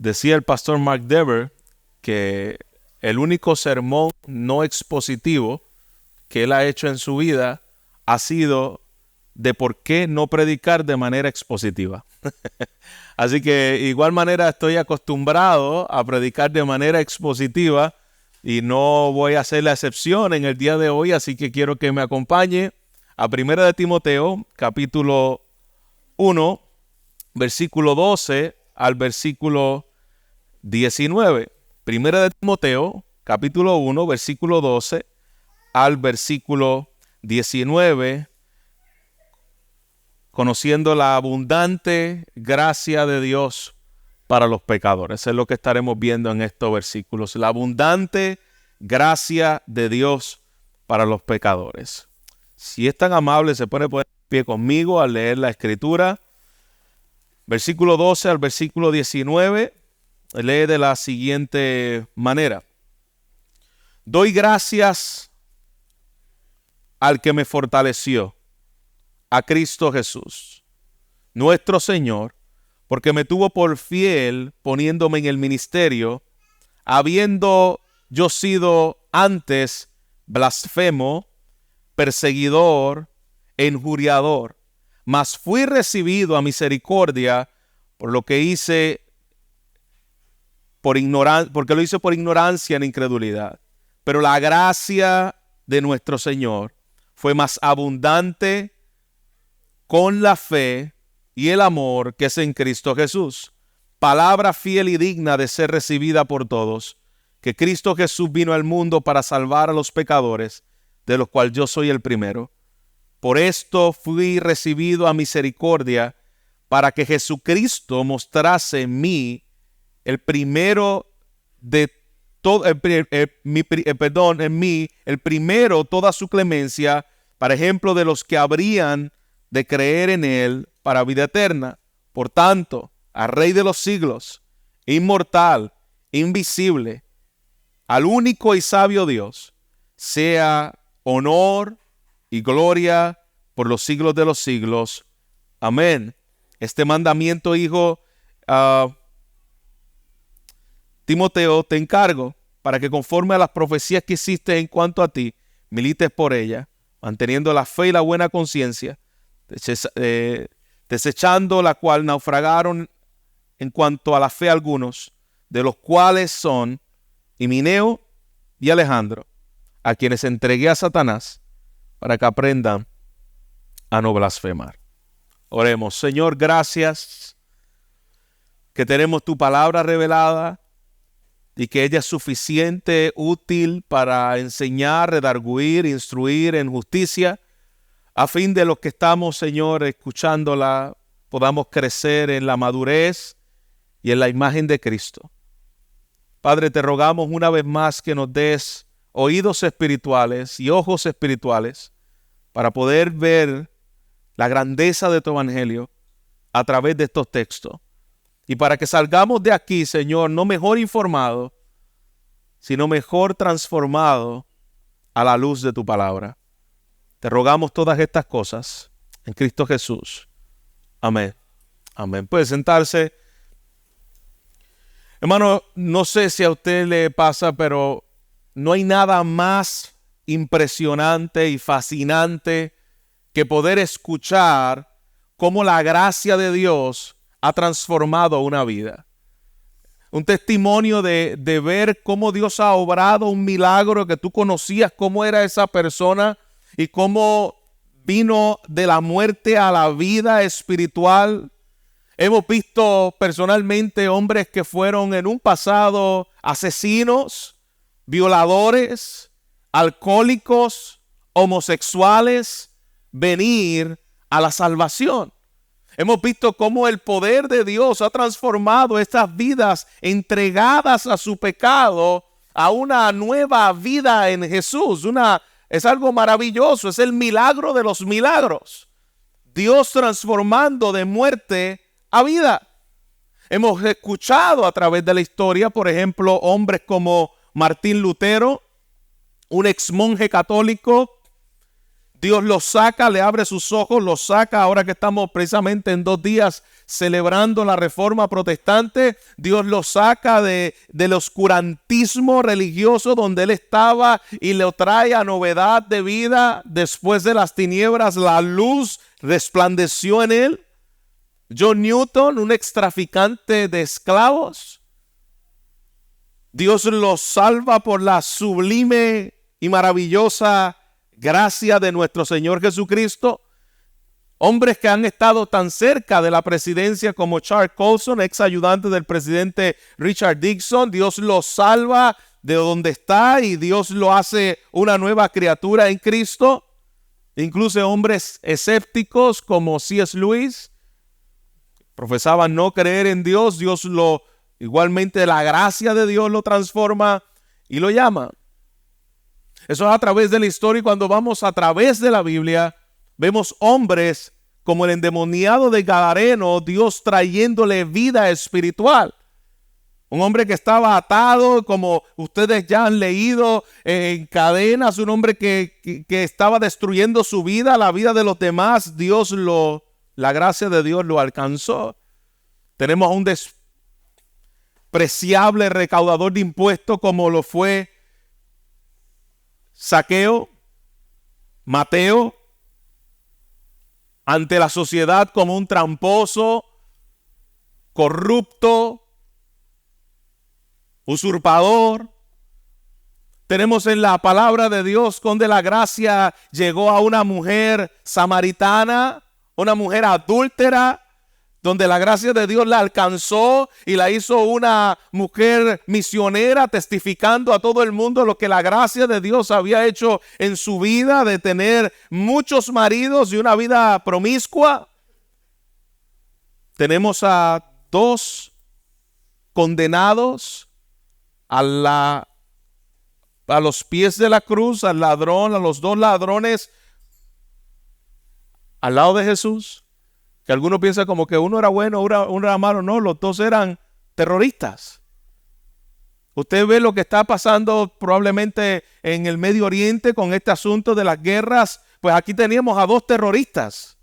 Decía el pastor Mark Dever que el único sermón no expositivo que él ha hecho en su vida ha sido de por qué no predicar de manera expositiva. Así que de igual manera estoy acostumbrado a predicar de manera expositiva y no voy a hacer la excepción en el día de hoy, así que quiero que me acompañe a 1 de Timoteo, capítulo 1, versículo 12 al versículo 19. 1 de Timoteo, capítulo 1, versículo 12 al versículo 19, conociendo la abundante gracia de Dios para los pecadores. Eso es lo que estaremos viendo en estos versículos. La abundante gracia de Dios para los pecadores. Si es tan amable, se pone por pie conmigo al leer la Escritura. Versículo 12 al versículo 19, lee de la siguiente manera. Doy gracias al que me fortaleció, a Cristo Jesús, nuestro Señor, porque me tuvo por fiel poniéndome en el ministerio, habiendo yo sido antes blasfemo, perseguidor, injuriador, mas fui recibido a misericordia por lo que hice porque lo hice por ignorancia en incredulidad. Pero la gracia de nuestro Señor fue más abundante con la fe y el amor que es en Cristo Jesús. Palabra fiel y digna de ser recibida por todos, que Cristo Jesús vino al mundo para salvar a los pecadores, de los cuales yo soy el primero. Por esto fui recibido a misericordia, para que Jesucristo mostrase en mí el primero de todo, en mí el primero toda su clemencia, para ejemplo de los que habrían de creer en él para vida eterna. Por tanto, al Rey de los siglos, inmortal, invisible, al único y sabio Dios, sea honor y gloria por los siglos de los siglos. Amén. Este mandamiento, hijo Timoteo, te encargo para que conforme a las profecías que hiciste en cuanto a ti, milites por ella, manteniendo la fe y la buena conciencia, desechando la cual naufragaron en cuanto a la fe algunos, de los cuales son Himeneo y Alejandro, a quienes entregué a Satanás para que aprendan a no blasfemar. Oremos. Señor, gracias que tenemos tu palabra revelada y que ella es suficiente, útil para enseñar, redarguir, instruir en justicia, a fin de los que estamos, Señor, escuchándola, podamos crecer en la madurez y en la imagen de Cristo. Padre, te rogamos una vez más que nos des oídos espirituales y ojos espirituales para poder ver la grandeza de tu evangelio a través de estos textos. Y para que salgamos de aquí, Señor, no mejor informado, sino mejor transformado a la luz de tu palabra. Te rogamos todas estas cosas en Cristo Jesús. Amén. Amén. Puede sentarse. Hermano, no sé si a usted le pasa, pero no hay nada más impresionante y fascinante que poder escuchar cómo la gracia de Dios ha transformado una vida. Un testimonio de ver cómo Dios ha obrado un milagro, que tú conocías cómo era esa persona y cómo vino de la muerte a la vida espiritual. Hemos visto personalmente hombres que fueron en un pasado asesinos, violadores, alcohólicos, homosexuales, venir a la salvación. Hemos visto cómo el poder de Dios ha transformado estas vidas entregadas a su pecado a una nueva vida en Jesús. Es algo maravilloso, es el milagro de los milagros. Dios transformando de muerte a vida. Hemos escuchado a través de la historia, por ejemplo, hombres como Martín Lutero, un ex monje católico Dios lo saca, le abre sus ojos, lo saca. Ahora que estamos precisamente en 2 días celebrando la Reforma Protestante, Dios lo saca del oscurantismo religioso donde él estaba y lo trae a novedad de vida. Después de las tinieblas, la luz resplandeció en él. John Newton, un extraficante de esclavos, Dios lo salva por la sublime y maravillosa gracia de nuestro Señor Jesucristo. Hombres que han estado tan cerca de la presidencia como Charles Colson, ex ayudante del presidente Richard Nixon, Dios lo salva de donde está y Dios lo hace una nueva criatura en Cristo. Incluso hombres escépticos como C.S. Lewis profesaban no creer en Dios. Igualmente la gracia de Dios lo transforma y lo llama. Eso es a través de la historia, y cuando vamos a través de la Biblia, vemos hombres como el endemoniado de Gadareno, Dios trayéndole vida espiritual. Un hombre que estaba atado, como ustedes ya han leído, en cadenas, un hombre que estaba destruyendo su vida, la vida de los demás. La gracia de Dios lo alcanzó. Tenemos a un despreciable recaudador de impuestos como lo fue Zaqueo, Mateo, ante la sociedad como un tramposo, corrupto, usurpador. Tenemos en la palabra de Dios donde la gracia llegó a una mujer samaritana, una mujer adúltera, donde la gracia de Dios la alcanzó y la hizo una mujer misionera, testificando a todo el mundo lo que la gracia de Dios había hecho en su vida, de tener muchos maridos y una vida promiscua. Tenemos a 2 condenados a los pies de la cruz, al ladrón, a los 2 ladrones al lado de Jesús. Que algunos piensan como que uno era bueno, uno era malo. No, los 2 eran terroristas. Usted ve lo que está pasando probablemente en el Medio Oriente con este asunto de las guerras. Pues aquí teníamos a 2 terroristas.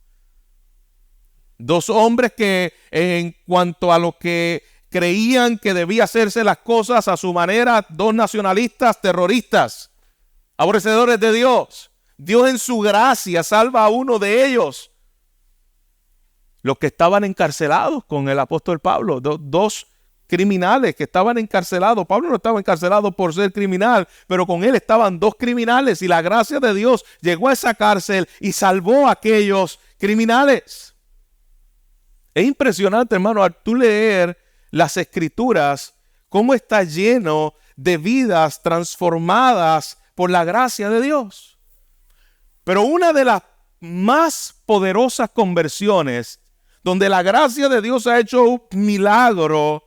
2 hombres que en cuanto a lo que creían que debía hacerse las cosas a su manera, 2 nacionalistas terroristas, aborrecedores de Dios. Dios en su gracia salva a uno de ellos. Los que estaban encarcelados con el apóstol Pablo, 2 criminales que estaban encarcelados. Pablo no estaba encarcelado por ser criminal, pero con él estaban 2 criminales y la gracia de Dios llegó a esa cárcel y salvó a aquellos criminales. Es impresionante, hermano, al tú leer las escrituras, cómo está lleno de vidas transformadas por la gracia de Dios. Pero una de las más poderosas conversiones donde la gracia de Dios ha hecho un milagro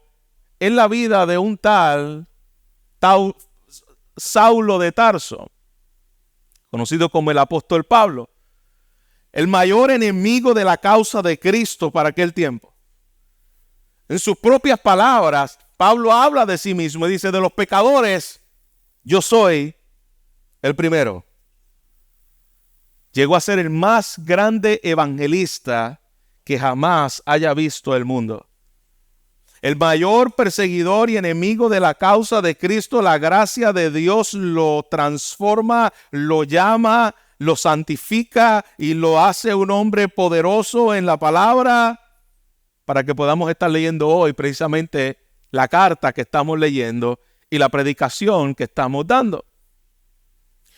en la vida de un tal Saulo de Tarso, conocido como el apóstol Pablo, el mayor enemigo de la causa de Cristo para aquel tiempo. En sus propias palabras, Pablo habla de sí mismo y dice: de los pecadores, yo soy el primero. Llegó a ser el más grande evangelista que jamás haya visto el mundo. El mayor perseguidor y enemigo de la causa de Cristo. La gracia de Dios lo transforma, lo llama, lo santifica y lo hace un hombre poderoso en la palabra, para que podamos estar leyendo hoy precisamente la carta que estamos leyendo y la predicación que estamos dando.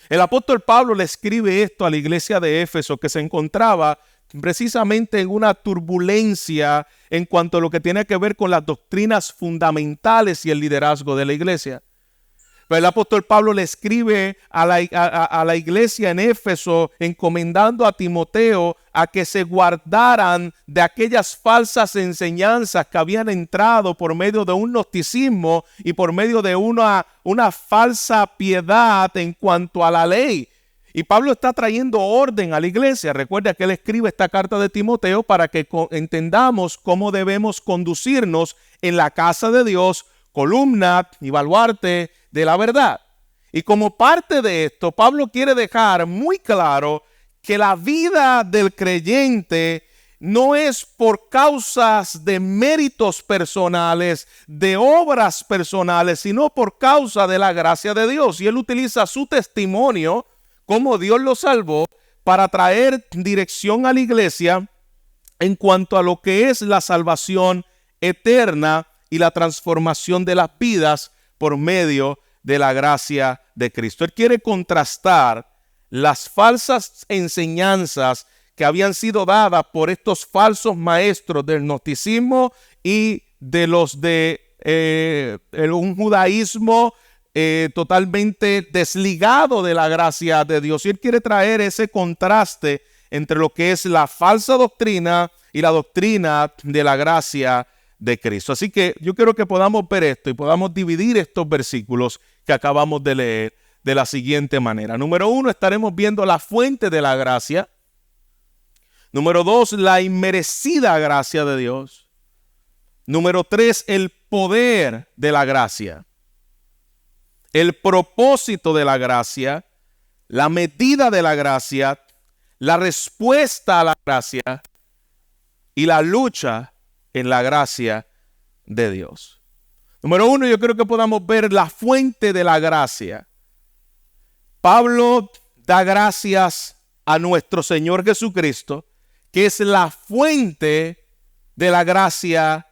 El apóstol Pablo le escribe esto a la iglesia de Éfeso, que se encontraba precisamente en una turbulencia en cuanto a lo que tiene que ver con las doctrinas fundamentales y el liderazgo de la iglesia. Pero el apóstol Pablo le escribe a la iglesia en Éfeso, encomendando a Timoteo a que se guardaran de aquellas falsas enseñanzas que habían entrado por medio de un gnosticismo y por medio de una falsa piedad en cuanto a la ley. Y Pablo está trayendo orden a la iglesia. Recuerda que él escribe esta carta de Timoteo para que entendamos cómo debemos conducirnos en la casa de Dios, columna y baluarte de la verdad. Y como parte de esto, Pablo quiere dejar muy claro que la vida del creyente no es por causas de méritos personales, de obras personales, sino por causa de la gracia de Dios. Y él utiliza su testimonio, cómo Dios lo salvó, para traer dirección a la iglesia en cuanto a lo que es la salvación eterna y la transformación de las vidas por medio de la gracia de Cristo. Él quiere contrastar las falsas enseñanzas que habían sido dadas por estos falsos maestros del gnosticismo y de los de un judaísmo totalmente desligado de la gracia de Dios. Y él quiere traer ese contraste entre lo que es la falsa doctrina y la doctrina de la gracia de Cristo. Así que yo quiero que podamos ver esto y podamos dividir estos versículos que acabamos de leer de la siguiente manera. Número 1, estaremos viendo la fuente de la gracia. Número 2, la inmerecida gracia de Dios. Número 3, el poder de la gracia. El propósito de la gracia, la medida de la gracia, la respuesta a la gracia y la lucha en la gracia de Dios. Número 1, yo creo que podamos ver la fuente de la gracia. Pablo da gracias a nuestro Señor Jesucristo, que es la fuente de la gracia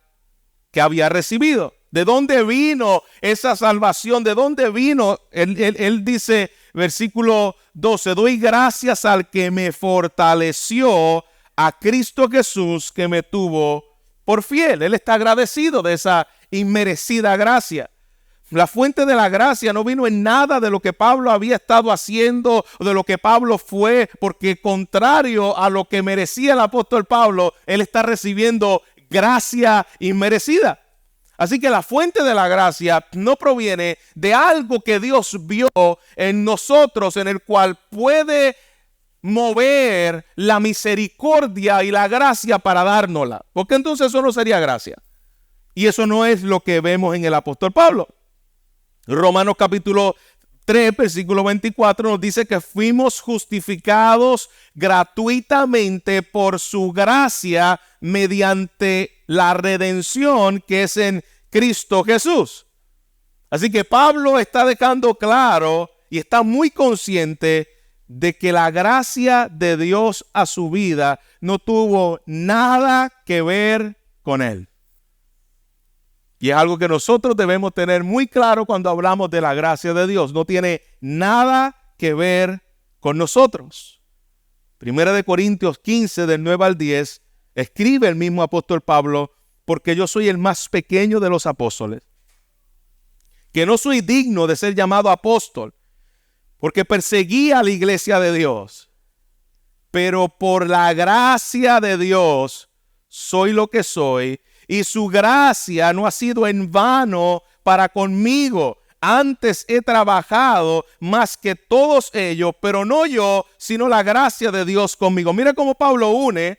que había recibido. ¿De dónde vino esa salvación? ¿De dónde vino? Él dice, versículo 12, doy gracias al que me fortaleció, a Cristo Jesús que me tuvo por fiel. Él está agradecido de esa inmerecida gracia. La fuente de la gracia no vino en nada de lo que Pablo había estado haciendo o de lo que Pablo fue, porque contrario a lo que merecía el apóstol Pablo, él está recibiendo gracia inmerecida. Así que la fuente de la gracia no proviene de algo que Dios vio en nosotros, en el cual puede mover la misericordia y la gracia para dárnosla, porque entonces eso no sería gracia. Y eso no es lo que vemos en el apóstol Pablo. Romanos capítulo 3, versículo 24 nos dice que fuimos justificados gratuitamente por su gracia mediante la redención que es en Cristo Jesús. Así que Pablo está dejando claro y está muy consciente de que la gracia de Dios a su vida no tuvo nada que ver con él. Y es algo que nosotros debemos tener muy claro cuando hablamos de la gracia de Dios. No tiene nada que ver con nosotros. Primera de Corintios 15, del 9 al 10, escribe el mismo apóstol Pablo, porque yo soy el más pequeño de los apóstoles, que no soy digno de ser llamado apóstol, porque perseguí a la iglesia de Dios. Pero por la gracia de Dios soy lo que soy, y su gracia no ha sido en vano para conmigo. Antes he trabajado más que todos ellos, pero no yo, sino la gracia de Dios conmigo. Mira cómo Pablo une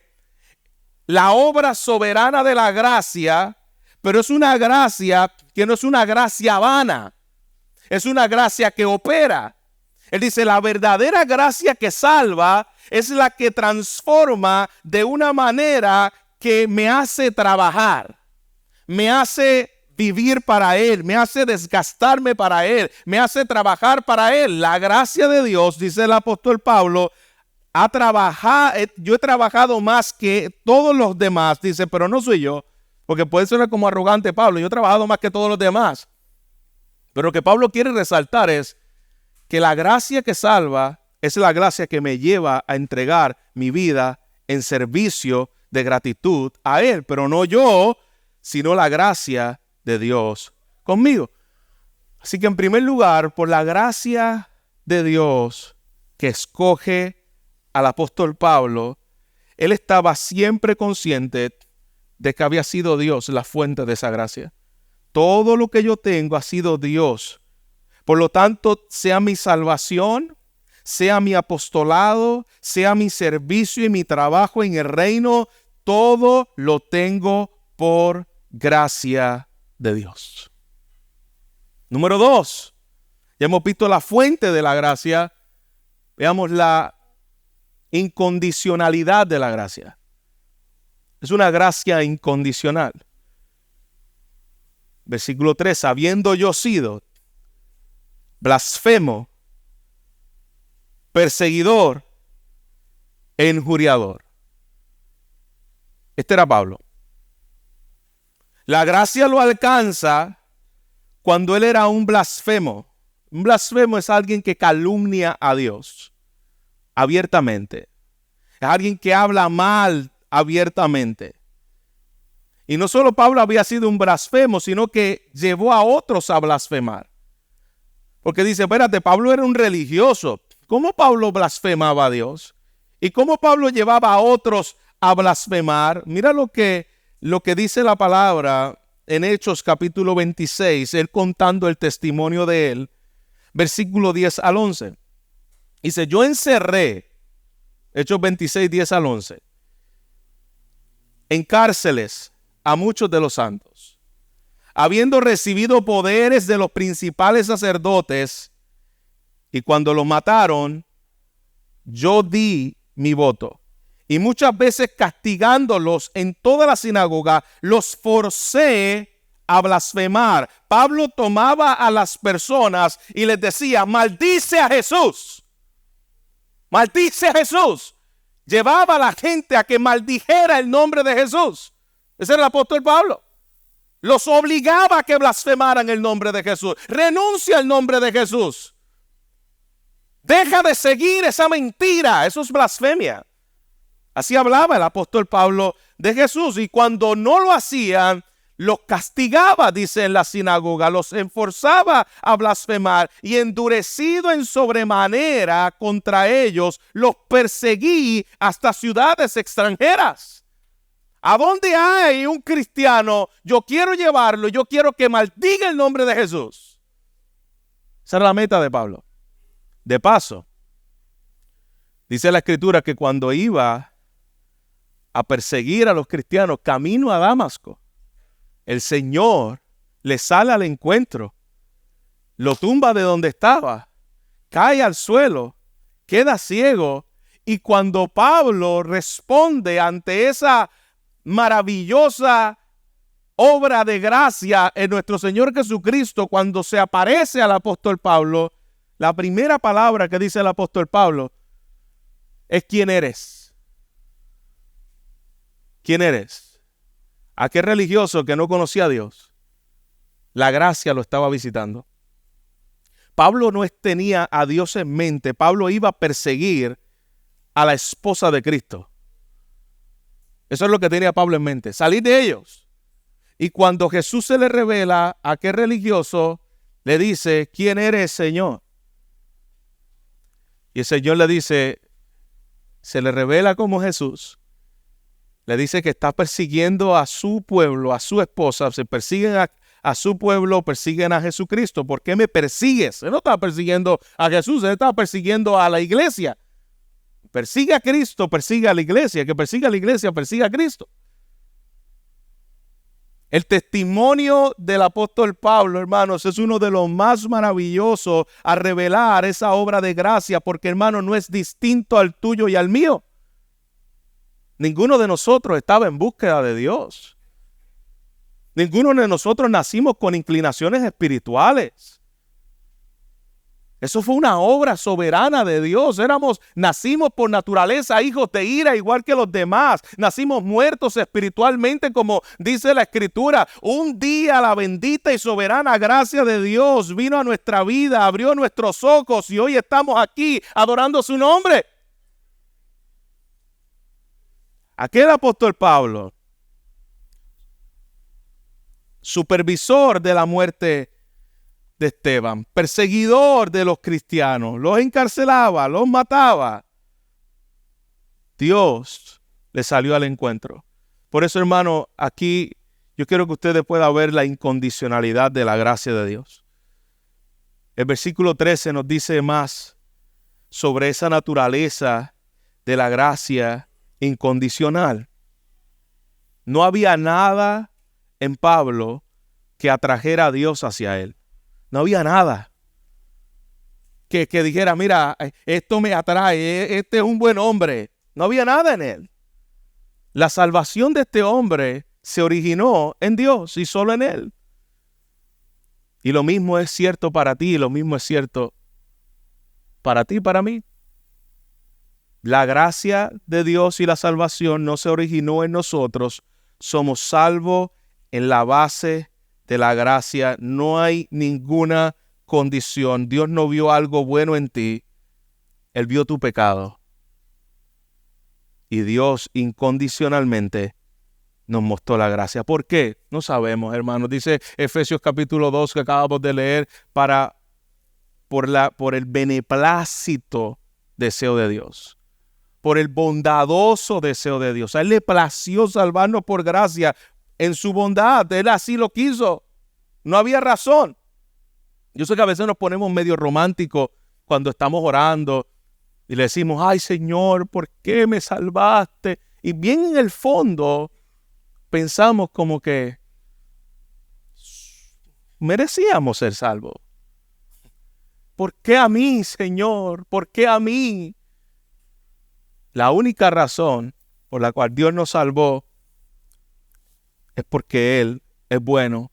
la obra soberana de la gracia, pero es una gracia que no es una gracia vana, es una gracia que opera. Él dice, la verdadera gracia que salva es la que transforma de una manera que me hace trabajar, me hace vivir para Él, me hace desgastarme para Él, me hace trabajar para Él. La gracia de Dios, dice el apóstol Pablo, yo he trabajado más que todos los demás, dice, pero no soy yo, porque puede ser como arrogante Pablo, yo he trabajado más que todos los demás. Pero lo que Pablo quiere resaltar es que la gracia que salva es la gracia que me lleva a entregar mi vida en servicio de gratitud a Él, pero no yo, sino la gracia de Dios conmigo. Así que en primer lugar, por la gracia de Dios que escoge al apóstol Pablo, él estaba siempre consciente de que había sido Dios la fuente de esa gracia. Todo lo que yo tengo ha sido Dios. Por lo tanto, sea mi salvación, sea mi apostolado, sea mi servicio y mi trabajo en el reino, todo lo tengo por gracia de Dios. Número 2, ya hemos visto la fuente de la gracia. Veamos la incondicionalidad de la gracia. Es una gracia incondicional. Versículo 3, habiendo yo sido blasfemo, perseguidor e injuriador. Este era Pablo. La gracia lo alcanza cuando él era un blasfemo. Un blasfemo es alguien que calumnia a Dios abiertamente. Es alguien que habla mal abiertamente. Y no solo Pablo había sido un blasfemo, sino que llevó a otros a blasfemar. Porque dice, espérate, Pablo era un religioso. ¿Cómo Pablo blasfemaba a Dios? ¿Y cómo Pablo llevaba a otros a blasfemar? Mira lo que dice la palabra en Hechos capítulo 26, él contando el testimonio de él, versículo 10 al 11. Dice, yo encerré, Hechos 26, 10 al 11, en cárceles a muchos de los santos, habiendo recibido poderes de los principales sacerdotes, y cuando los mataron, yo di mi voto. Y muchas veces castigándolos en toda la sinagoga, los forcé a blasfemar. Pablo tomaba a las personas y les decía, maldice a Jesús. Maldice a Jesús. Llevaba a la gente a que maldijera el nombre de Jesús. Ese era el apóstol Pablo. Los obligaba a que blasfemaran el nombre de Jesús. Renuncia al nombre de Jesús. Deja de seguir esa mentira. Eso es blasfemia. Así hablaba el apóstol Pablo de Jesús. Y cuando no lo hacían, los castigaba, dice en la sinagoga, los enforzaba a blasfemar, y endurecido en sobremanera contra ellos, los perseguí hasta ciudades extranjeras. ¿A dónde hay un cristiano? Yo quiero llevarlo, yo quiero que maldiga el nombre de Jesús. Esa era la meta de Pablo. De paso, dice la escritura que cuando iba a perseguir a los cristianos camino a Damasco, el Señor le sale al encuentro, lo tumba de donde estaba, cae al suelo, queda ciego, y cuando Pablo responde ante esa maravillosa obra de gracia en nuestro Señor Jesucristo, cuando se aparece al apóstol Pablo, la primera palabra que dice el apóstol Pablo es ¿quién eres? ¿Quién eres? Aquel religioso que no conocía a Dios, la gracia lo estaba visitando. Pablo no tenía a Dios en mente. Pablo iba a perseguir a la esposa de Cristo. Eso es lo que tenía Pablo en mente, salir de ellos. Y cuando Jesús se le revela a aquel religioso, le dice, ¿quién eres, Señor? Y el Señor le dice, se le revela como Jesús. Le dice que está persiguiendo a su pueblo, a su esposa. Se persiguen a su pueblo, persiguen a Jesucristo. ¿Por qué me persigues? Él no estaba persiguiendo a Jesús, él estaba persiguiendo a la iglesia. Persigue a Cristo, persigue a la iglesia. Que persiga a la iglesia, persigue a Cristo. El testimonio del apóstol Pablo, hermanos, es uno de los más maravillosos a revelar esa obra de gracia, porque, hermano, no es distinto al tuyo y al mío. Ninguno de nosotros estaba en búsqueda de Dios. Ninguno de nosotros nacimos con inclinaciones espirituales. Eso fue una obra soberana de Dios. Nacimos por naturaleza hijos de ira igual que los demás. Nacimos muertos espiritualmente, como dice la Escritura. Un día la bendita y soberana gracia de Dios vino a nuestra vida, abrió nuestros ojos y hoy estamos aquí adorando su nombre. Aquel apóstol Pablo, supervisor de la muerte de Esteban, perseguidor de los cristianos, los encarcelaba, los mataba. Dios le salió al encuentro. Por eso, hermano, aquí yo quiero que ustedes puedan ver la incondicionalidad de la gracia de Dios. El versículo 13 nos dice más sobre esa naturaleza de la gracia incondicional. No había nada en Pablo que atrajera a Dios hacia él. No había nada. que dijera, mira, esto me atrae, este es un buen hombre. No había nada en él. La salvación de este hombre se originó en Dios y solo en él. Y lo mismo es cierto para ti, y lo mismo es cierto para ti y para mí. La gracia de Dios y la salvación no se originó en nosotros. Somos salvos en la base de la gracia. No hay ninguna condición. Dios no vio algo bueno en ti. Él vio tu pecado. Y Dios incondicionalmente nos mostró la gracia. ¿Por qué? No sabemos, hermanos. Dice Efesios capítulo 2 que acabamos de leer, por el beneplácito deseo de Dios, por el bondadoso deseo de Dios. A Él le plació salvarnos por gracia en su bondad. Él así lo quiso. No había razón. Yo sé que a veces nos ponemos medio románticos cuando estamos orando y le decimos, ay Señor, ¿por qué me salvaste? Y bien en el fondo pensamos como que merecíamos ser salvos. ¿Por qué a mí, Señor? ¿Por qué a mí? La única razón por la cual Dios nos salvó es porque Él es bueno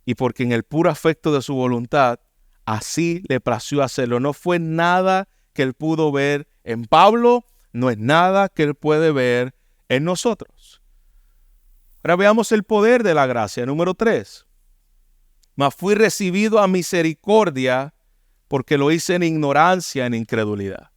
y porque en el puro afecto de su voluntad así le plació hacerlo. No fue nada que Él pudo ver en Pablo, no es nada que Él puede ver en nosotros. Ahora veamos el poder de la gracia. Número 3. Mas fui recibido a misericordia porque lo hice en ignorancia, en incredulidad.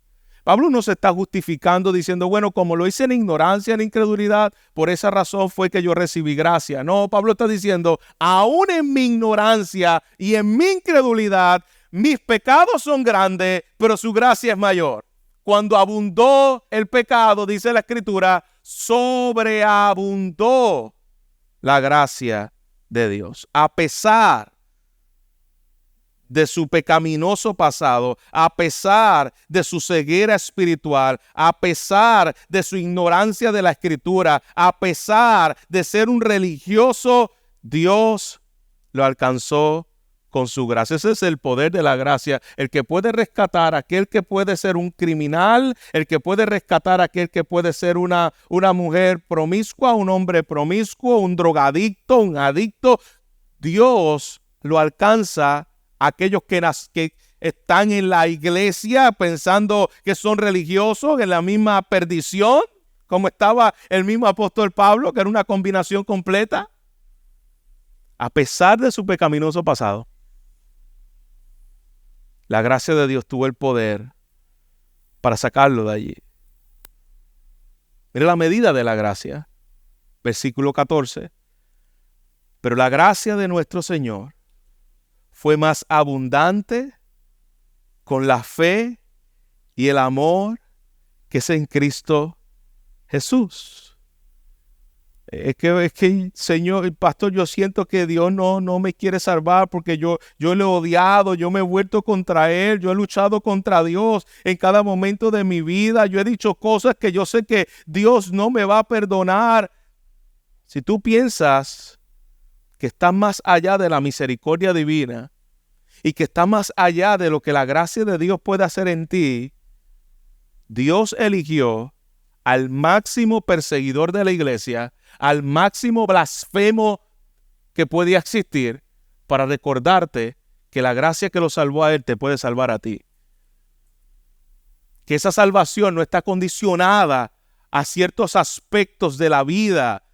Pablo no se está justificando diciendo, bueno, como lo hice en ignorancia, en incredulidad, por esa razón fue que yo recibí gracia. No, Pablo está diciendo, aún en mi ignorancia y en mi incredulidad, mis pecados son grandes, pero su gracia es mayor. Cuando abundó el pecado, dice la Escritura, sobreabundó la gracia de Dios. A pesar de su pecaminoso pasado, a pesar de su ceguera espiritual, a pesar de su ignorancia de la Escritura, a pesar de ser un religioso, Dios lo alcanzó con su gracia. Ese es el poder de la gracia, el que puede rescatar a aquel que puede ser un criminal, el que puede rescatar a aquel que puede ser una mujer promiscua, un hombre promiscuo, un drogadicto, un adicto. Dios lo alcanza. Aquellos que están en la iglesia pensando que son religiosos, en la misma perdición, como estaba el mismo apóstol Pablo, que era una combinación completa. A pesar de su pecaminoso pasado, la gracia de Dios tuvo el poder para sacarlo de allí. Mira la medida de la gracia. Versículo 14. Pero la gracia de nuestro Señor fue más abundante con la fe y el amor que es en Cristo Jesús. Es que, Señor, pastor, yo siento que Dios no me quiere salvar porque yo le he odiado, yo me he vuelto contra Él, yo he luchado contra Dios en cada momento de mi vida, yo he dicho cosas que yo sé que Dios no me va a perdonar. Si tú piensas que estás más allá de la misericordia divina y que estás más allá de lo que la gracia de Dios puede hacer en ti, Dios eligió al máximo perseguidor de la iglesia, al máximo blasfemo que podía existir, para recordarte que la gracia que lo salvó a él te puede salvar a ti. Que esa salvación no está condicionada a ciertos aspectos de la vida.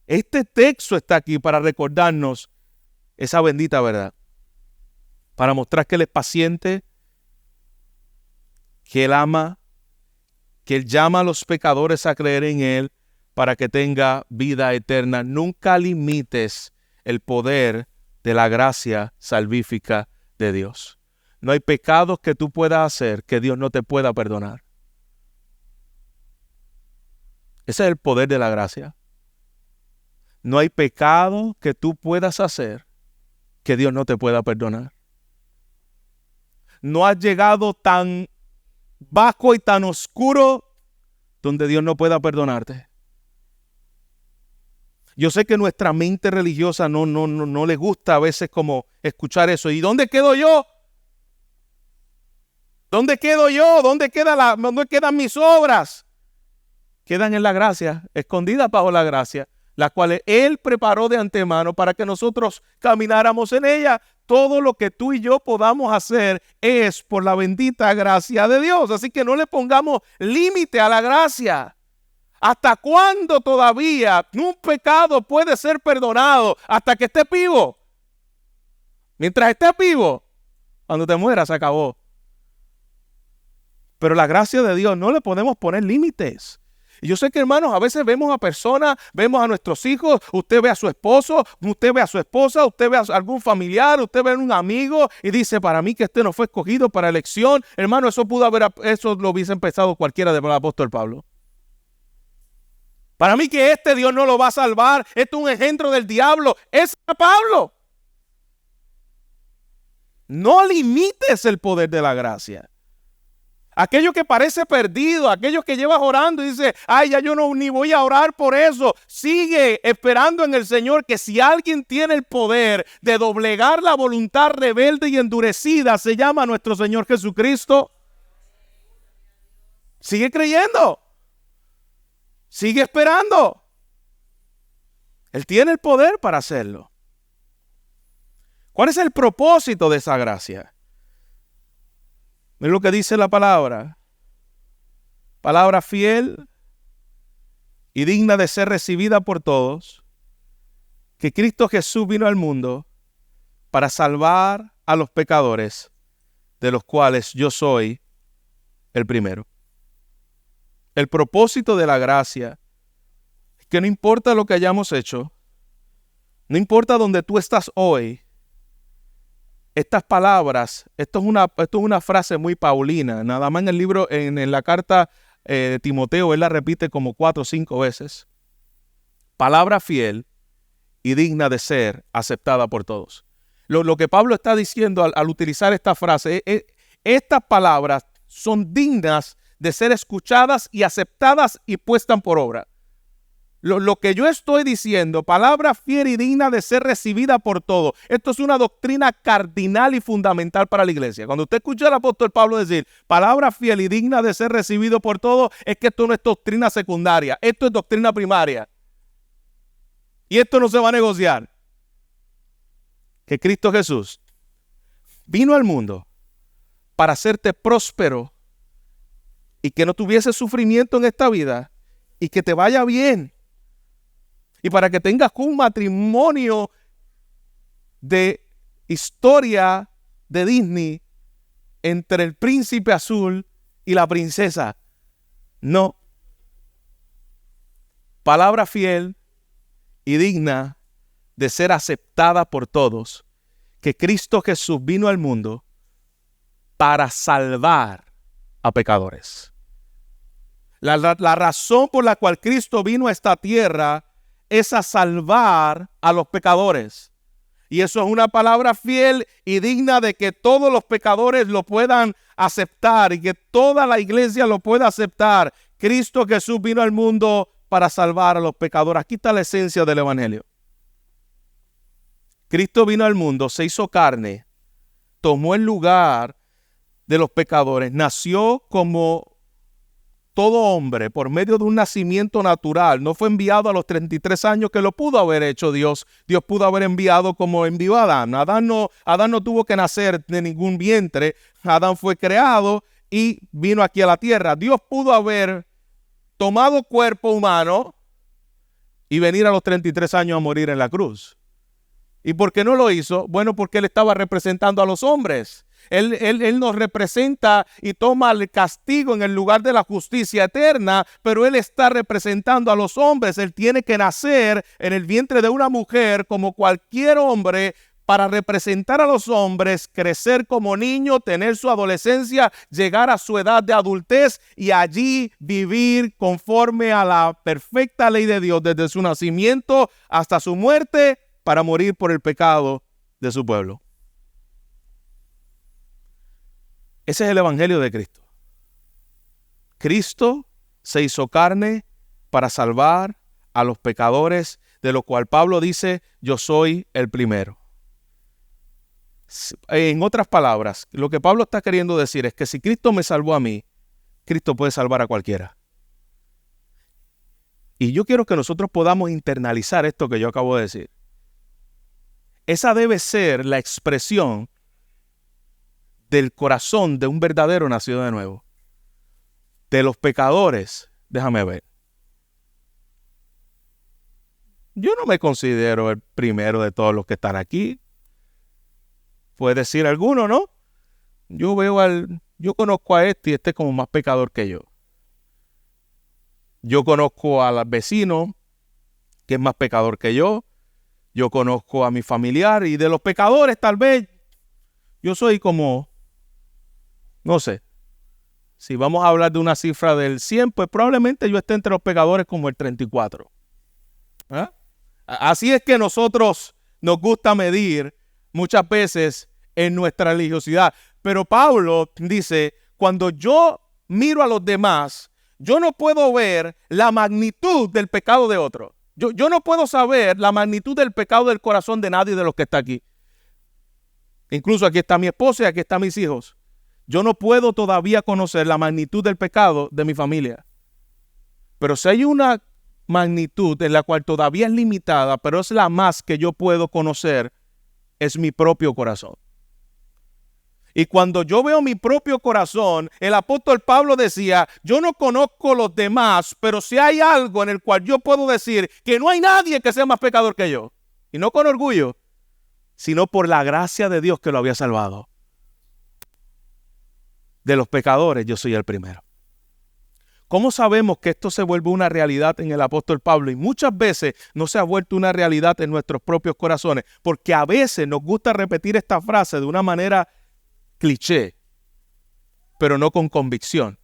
Este texto está aquí para recordarnos esa bendita verdad, para mostrar que Él es paciente, que Él ama, que Él llama a los pecadores a creer en Él para que tenga vida eterna. Nunca limites el poder de la gracia salvífica de Dios. No hay pecados que tú puedas hacer que Dios no te pueda perdonar. Ese es el poder de la gracia. No hay pecado que tú puedas hacer que Dios no te pueda perdonar. No has llegado tan bajo y tan oscuro donde Dios no pueda perdonarte. Yo sé que nuestra mente religiosa no le gusta a veces como escuchar eso. ¿Y dónde quedo yo? ¿Dónde quedo yo? ¿Dónde quedan mis obras? Quedan en la gracia, escondidas bajo la gracia, las cuales Él preparó de antemano para que nosotros camináramos en ella. Todo lo que tú y yo podamos hacer es por la bendita gracia de Dios. Así que no le pongamos límite a la gracia. ¿Hasta cuándo todavía un pecado puede ser perdonado? Hasta que esté vivo. Mientras esté vivo, cuando te mueras, se acabó. Pero la gracia de Dios no le podemos poner límites. Y yo sé que, hermanos, a veces vemos a personas, vemos a nuestros hijos, usted ve a su esposo, usted ve a su esposa, usted ve a algún familiar, usted ve a un amigo y dice, para mí que este no fue escogido para elección. Hermano, eso lo hubiese empezado cualquiera del apóstol Pablo. Para mí que este Dios no lo va a salvar, esto es un engendro del diablo. Es a Pablo. No limites el poder de la gracia. Aquello que parece perdido, aquello que llevas orando y dice, ay, ya yo no ni voy a orar por eso. Sigue esperando en el Señor, que si alguien tiene el poder de doblegar la voluntad rebelde y endurecida, se llama nuestro Señor Jesucristo. Sigue creyendo. Sigue esperando. Él tiene el poder para hacerlo. ¿Cuál es el propósito de esa gracia? Es lo que dice la palabra. Palabra fiel y digna de ser recibida por todos. Que Cristo Jesús vino al mundo para salvar a los pecadores, de los cuales yo soy el primero. El propósito de la gracia es que no importa lo que hayamos hecho, no importa dónde tú estás hoy, estas palabras, esto es una frase muy paulina. Nada más en el libro, en la carta de Timoteo, él la repite como 4 o 5 veces. Palabra fiel y digna de ser aceptada por todos. Lo que Pablo está diciendo al utilizar esta frase, estas palabras son dignas de ser escuchadas y aceptadas y puestas por obra. Lo que yo estoy diciendo, palabra fiel y digna de ser recibida por todos. Esto es una doctrina cardinal y fundamental para la iglesia. Cuando usted escucha al apóstol Pablo decir, palabra fiel y digna de ser recibido por todos, es que esto no es doctrina secundaria, esto es doctrina primaria. Y esto no se va a negociar. Que Cristo Jesús vino al mundo para hacerte próspero y que no tuviese sufrimiento en esta vida y que te vaya bien. Y para que tengas un matrimonio de historia de Disney entre el príncipe azul y la princesa. No. Palabra fiel y digna de ser aceptada por todos. Que Cristo Jesús vino al mundo para salvar a pecadores. La razón por la cual Cristo vino a esta tierra es a salvar a los pecadores. Y eso es una palabra fiel y digna de que todos los pecadores lo puedan aceptar y que toda la iglesia lo pueda aceptar. Cristo Jesús vino al mundo para salvar a los pecadores. Aquí está la esencia del evangelio. Cristo vino al mundo, se hizo carne, tomó el lugar de los pecadores, nació como todo hombre por medio de un nacimiento natural. No fue enviado a los 33 años que lo pudo haber hecho Dios. Dios pudo haber enviado como envió a Adán. Adán no tuvo que nacer de ningún vientre. Adán fue creado y vino aquí a la tierra. Dios pudo haber tomado cuerpo humano y venir a los 33 años a morir en la cruz. ¿Y por qué no lo hizo? Bueno, porque Él estaba representando a los hombres. Él nos representa y toma el castigo en el lugar de la justicia eterna, pero Él está representando a los hombres. Él tiene que nacer en el vientre de una mujer como cualquier hombre para representar a los hombres, crecer como niño, tener su adolescencia, llegar a su edad de adultez y allí vivir conforme a la perfecta ley de Dios desde su nacimiento hasta su muerte para morir por el pecado de su pueblo. Ese es el evangelio de Cristo. Cristo se hizo carne para salvar a los pecadores, de lo cual Pablo dice, yo soy el primero. En otras palabras, lo que Pablo está queriendo decir es que si Cristo me salvó a mí, Cristo puede salvar a cualquiera. Y yo quiero que nosotros podamos internalizar esto que yo acabo de decir. Esa debe ser la expresión del corazón de un verdadero nacido de nuevo. De los pecadores, déjame ver. Yo no me considero el primero de todos los que están aquí. Puede decir alguno, ¿no? Yo conozco a este y este es como más pecador que yo. Yo conozco al vecino que es más pecador que yo. Yo conozco a mi familiar y de los pecadores tal vez yo soy como, no sé, si vamos a hablar de una cifra del 100, pues probablemente yo esté entre los pecadores como el 34. ¿Ah? Así es que nosotros nos gusta medir muchas veces en nuestra religiosidad. Pero Pablo dice, cuando yo miro a los demás, yo no puedo ver la magnitud del pecado de otro. Yo no puedo saber la magnitud del pecado del corazón de nadie de los que está aquí. Incluso aquí está mi esposa y aquí están mis hijos. Yo no puedo todavía conocer la magnitud del pecado de mi familia. Pero si hay una magnitud en la cual todavía es limitada, pero es la más que yo puedo conocer, es mi propio corazón. Y cuando yo veo mi propio corazón, el apóstol Pablo decía, yo no conozco los demás, pero si hay algo en el cual yo puedo decir que no hay nadie que sea más pecador que yo. Y no con orgullo, sino por la gracia de Dios que lo había salvado. De los pecadores yo soy el primero. ¿Cómo sabemos que esto se vuelve una realidad en el apóstol Pablo? Y muchas veces no se ha vuelto una realidad en nuestros propios corazones, porque a veces nos gusta repetir esta frase de una manera cliché, pero no con convicción.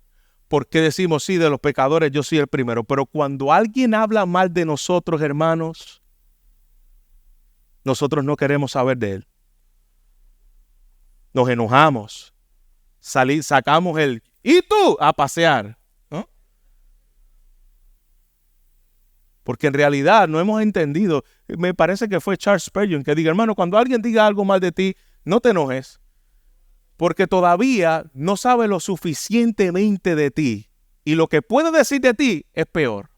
Porque decimos, sí, de los pecadores yo soy el primero. Pero cuando alguien habla mal de nosotros, hermanos, nosotros no queremos saber de él. Nos enojamos. Sacamos el ¿y tú? A pasear. ¿No? Porque en realidad no hemos entendido. Me parece que fue Charles Spurgeon que diga, hermano, cuando alguien diga algo mal de ti, no te enojes. Porque todavía no sabe lo suficientemente de ti. Y lo que puede decir de ti es peor.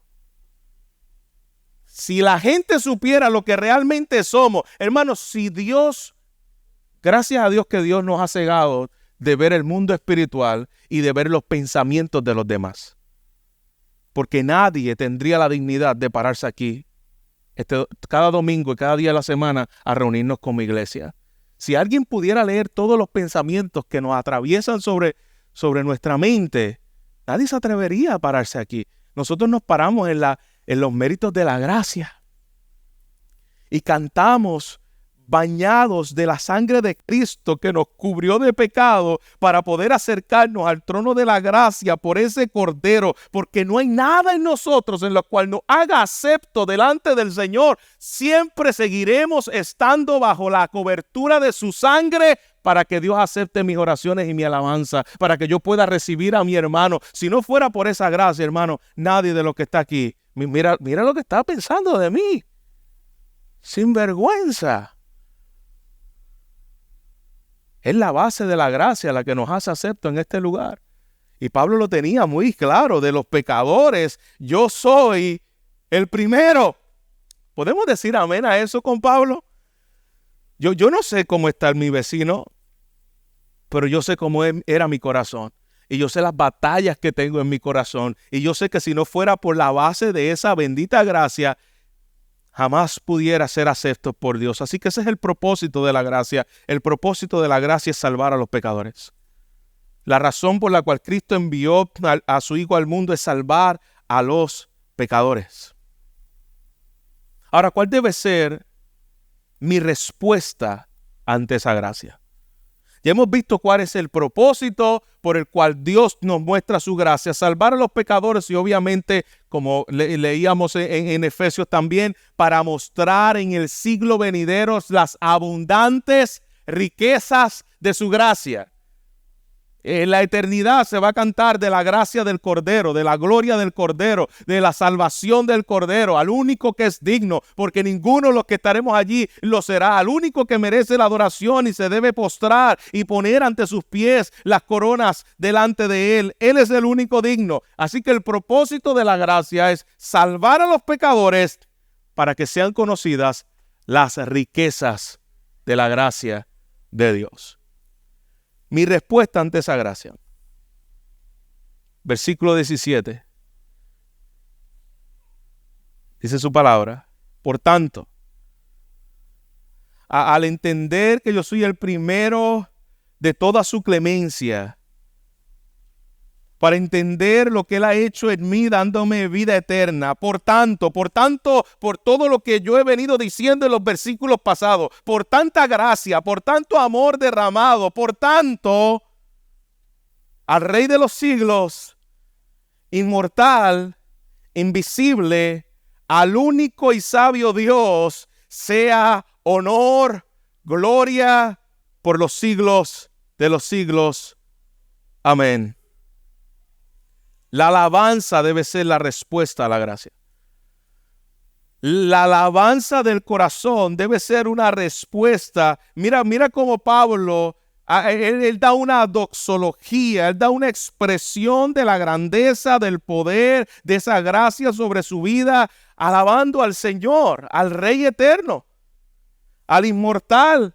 Si la gente supiera lo que realmente somos, hermanos, si Dios, gracias a Dios que Dios nos ha cegado de ver el mundo espiritual y de ver los pensamientos de los demás. Porque nadie tendría la dignidad de pararse aquí cada domingo y cada día de la semana a reunirnos como iglesia. Si alguien pudiera leer todos los pensamientos que nos atraviesan sobre nuestra mente, nadie se atrevería a pararse aquí. Nosotros nos paramos en los méritos de la gracia y cantamos bañados de la sangre de Cristo que nos cubrió de pecado para poder acercarnos al trono de la gracia por ese Cordero, porque no hay nada en nosotros en lo cual nos haga acepto delante del Señor. Siempre seguiremos estando bajo la cobertura de su sangre para que Dios acepte mis oraciones y mi alabanza, para que yo pueda recibir a mi hermano. Si no fuera por esa gracia, hermano, nadie de los que está aquí, mira lo que está pensando de mí. Sin vergüenza. Es la base de la gracia la que nos hace acepto en este lugar. Y Pablo lo tenía muy claro, de los pecadores, yo soy el primero. ¿Podemos decir amén a eso con Pablo? Yo no sé cómo está mi vecino, pero yo sé cómo era mi corazón. Y yo sé las batallas que tengo en mi corazón. Y yo sé que si no fuera por la base de esa bendita gracia, jamás pudiera ser acepto por Dios. Así que ese es el propósito de la gracia. El propósito de la gracia es salvar a los pecadores. La razón por la cual Cristo envió a su Hijo al mundo es salvar a los pecadores. Ahora, ¿cuál debe ser mi respuesta ante esa gracia? Ya hemos visto cuál es el propósito por el cual Dios nos muestra su gracia, salvar a los pecadores y obviamente, como leíamos en Efesios también, para mostrar en el siglo venidero las abundantes riquezas de su gracia. En la eternidad se va a cantar de la gracia del Cordero, de la gloria del Cordero, de la salvación del Cordero, al único que es digno, porque ninguno de los que estaremos allí lo será, al único que merece la adoración y se debe postrar y poner ante sus pies las coronas delante de Él. Él es el único digno. Así que el propósito de la gracia es salvar a los pecadores para que sean conocidas las riquezas de la gracia de Dios. Mi respuesta ante esa gracia. Versículo 17. Dice su palabra. Por tanto, al entender que yo soy el primero de toda su clemencia, para entender lo que Él ha hecho en mí dándome vida eterna. Por tanto, por todo lo que yo he venido diciendo en los versículos pasados, por tanta gracia, por tanto amor derramado, por tanto, al Rey de los siglos, inmortal, invisible, al único y sabio Dios, sea honor, gloria por los siglos de los siglos. Amén. La alabanza debe ser la respuesta a la gracia. La alabanza del corazón debe ser una respuesta. Mira cómo Pablo, él da una doxología, él da una expresión de la grandeza, del poder, de esa gracia sobre su vida, alabando al Señor, al Rey eterno, al inmortal,